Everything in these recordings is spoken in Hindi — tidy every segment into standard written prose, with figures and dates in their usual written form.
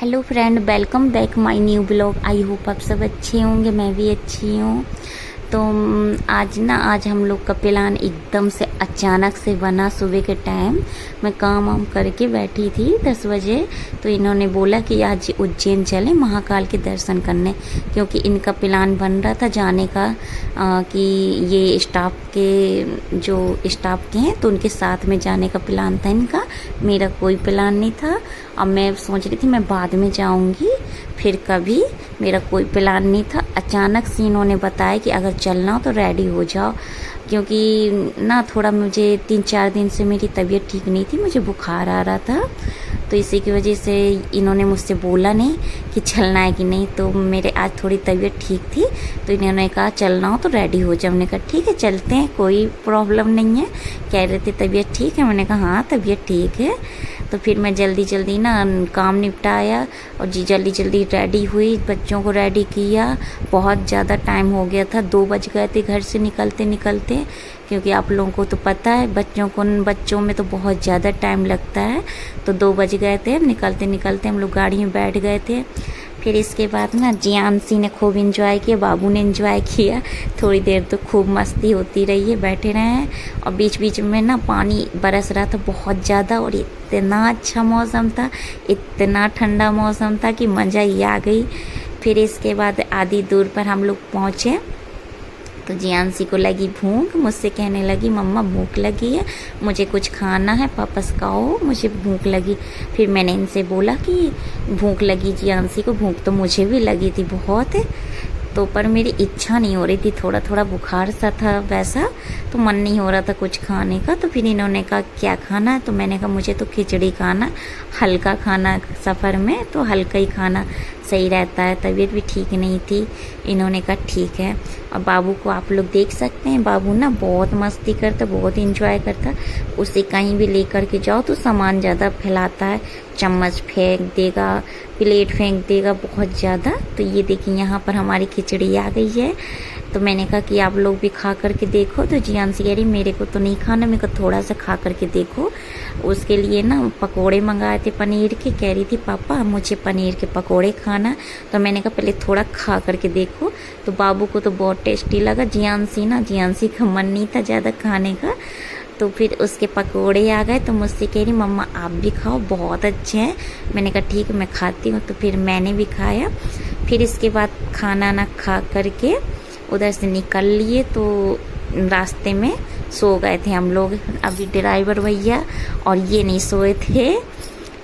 Hello friend, welcome back my new blog. I hope आप सब अच्छे होंगे, मैं भी अच्छी हूँ। तो आज हम लोग का प्लान एकदम से अचानक से बना। सुबह के टाइम मैं काम वाम करके बैठी थी 10 बजे, तो इन्होंने बोला कि आज उज्जैन चलें महाकाल के दर्शन करने, क्योंकि इनका प्लान बन रहा था जाने का। कि ये स्टाफ के हैं तो उनके साथ में जाने का प्लान था इनका। मेरा कोई प्लान नहीं था। अब मैं सोच रही थी मैं बाद में जाऊंगी, फिर कभी। मेरा कोई प्लान नहीं था। अचानक से इन्होंने बताया कि अगर चलना हो तो रेडी हो जाओ, क्योंकि ना थोड़ा मुझे 3-4 दिन से मेरी तबीयत ठीक नहीं थी, मुझे बुखार आ रहा था। तो इसी की वजह से इन्होंने मुझसे बोला नहीं कि चलना है कि नहीं। तो मेरे आज थोड़ी तबीयत ठीक थी, तो इन्होंने कहा चलना हो तो रेडी हो जाओ। मैंने कहा ठीक है चलते हैं, कोई प्रॉब्लम नहीं है। कह रहे थे तबीयत ठीक है, मैंने कहा हाँ तबीयत ठीक है। तो फिर मैं जल्दी ना काम निपटाया और जल्दी रेडी हुई, बच्चों को रेडी किया। बहुत ज़्यादा टाइम हो गया था, 2 बज गए थे घर से निकलते, क्योंकि आप लोगों को तो पता है बच्चों में तो बहुत ज़्यादा टाइम लगता है। तो 2 बज गए थे, निकलते हम लोग गाड़ी में बैठ गए थे। फिर इसके बाद ना जियांसी ने खूब एंजॉय किया, बाबू ने एंजॉय किया। थोड़ी देर तो खूब मस्ती होती रही है, बैठे रहे हैं। और बीच में ना पानी बरस रहा था बहुत ज़्यादा, और इतना अच्छा मौसम था, इतना ठंडा मौसम था कि मज़ा ही आ गई। फिर इसके बाद आधी दूर पर हम लोग पहुँचे तो जियांसी को लगी भूख, मुझसे कहने लगी मम्मा भूख लगी है, मुझे कुछ खाना है, वापस खाओ, मुझे भूख लगी। फिर मैंने इनसे बोला कि भूख लगी जियांसी को, भूख तो मुझे भी लगी थी बहुत है, तो पर मेरी इच्छा नहीं हो रही थी, थोड़ा बुखार सा था वैसा, तो मन नहीं हो रहा था कुछ खाने का। तो फिर इन्होंने कहा क्या खाना है, तो मैंने कहा मुझे तो खिचड़ी खाना, हल्का खाना, सफ़र में तो हल्का ही खाना सही रहता है, तबीयत भी ठीक नहीं थी। इन्होंने कहा ठीक है। और बाबू को आप लोग देख सकते हैं, बाबू ना बहुत मस्ती करता, बहुत इंजॉय करता। उसे कहीं भी लेकर के जाओ तो सामान ज़्यादा फैलाता है, चम्मच फेंक देगा, प्लेट फेंक देगा बहुत ज़्यादा। तो ये देखिए यहाँ पर हमारी खिचड़ी आ गई है। तो मैंने कहा कि आप लोग भी खा करके देखो। तो जियांसी कह रही मेरे को तो नहीं खाना, मेरे को थोड़ा सा खा करके देखो। उसके लिए ना पकोड़े मंगाए थे पनीर के, कह रही थी पापा मुझे पनीर के पकोड़े खाना। तो मैंने कहा पहले थोड़ा खा करके देखो। तो बाबू को तो बहुत टेस्टी लगा। जियांसी का मन नहीं था ज़्यादा खाने का। तो फिर उसके पकोड़े आ गए, तो मुझसे कह रही मम्मा आप भी खाओ, बहुत अच्छे हैं। मैंने कहा ठीक है मैं खाती हूँ। तो फिर मैंने भी खाया। फिर इसके बाद खाना ना खा करके उधर से निकल लिए, तो रास्ते में सो गए थे हम लोग। अभी ड्राइवर भैया और ये नहीं सोए थे,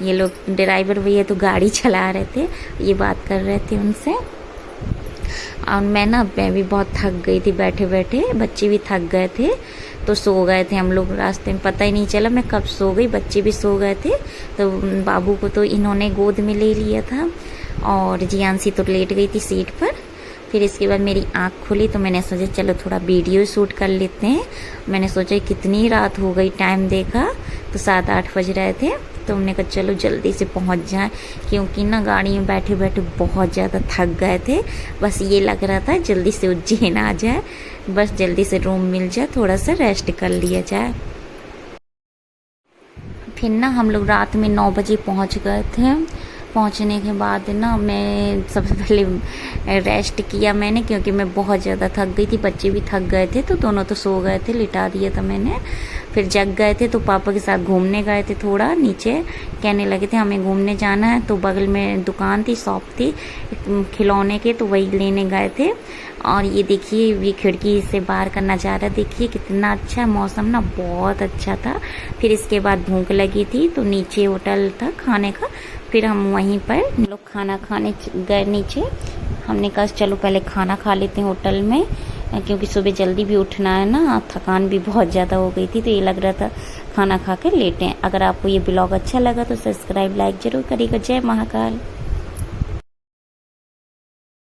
ये लोग ड्राइवर भैया तो गाड़ी चला रहे थे, ये बात कर रहे थे उनसे। और मैं भी बहुत थक गई थी बैठे बैठे, बच्चे भी थक गए थे, तो सो गए थे हम लोग रास्ते में। पता ही नहीं चला मैं कब सो गई, बच्चे भी सो गए थे। तो बाबू को तो इन्होंने गोद में ले लिया था और जियांसी तो लेट गई थी सीट पर। फिर इसके बाद मेरी आँख खुली तो मैंने सोचा चलो थोड़ा वीडियो शूट कर लेते हैं। मैंने सोचा कितनी रात हो गई, टाइम देखा तो 7-8 बज रहे थे। तो हमने कहा चलो जल्दी से पहुंच जाएं, क्योंकि ना गाड़ी में बैठे बैठे बहुत ज़्यादा थक गए थे। बस ये लग रहा था जल्दी से उज्जैन आ जाए, बस जल्दी से रूम मिल जाए, थोड़ा सा रेस्ट कर लिया जाए। फिर ना हम लोग रात में 9 बजे पहुंच गए थे। पहुंचने के बाद ना मैं सबसे पहले रेस्ट किया मैंने, क्योंकि मैं बहुत ज़्यादा थक गई थी, बच्चे भी थक गए थे, तो दोनों तो सो गए थे, लिटा दिया था मैंने। फिर जग गए थे तो पापा के साथ घूमने गए थे, थोड़ा नीचे कहने लगे थे हमें घूमने जाना है। तो बगल में दुकान थी, शॉप थी खिलौने के, तो वही लेने गए थे। और ये देखिए ये खिड़की से बाहर का नज़ारा देखिए कितना अच्छा, मौसम ना बहुत अच्छा था। फिर इसके बाद भूख लगी थी तो नीचे होटल था खाने का, फिर हम वहीं पर लोग खाना खाने गए नीचे। हमने कहा चलो पहले खाना खा लेते हैं होटल में, क्योंकि सुबह जल्दी भी उठना है ना, थकान भी बहुत ज़्यादा हो गई थी, तो ये लग रहा था खाना खा कर लेटें। अगर आपको ये ब्लॉग अच्छा लगा तो सब्सक्राइब लाइक ज़रूर करिएगा। जय महाकाल।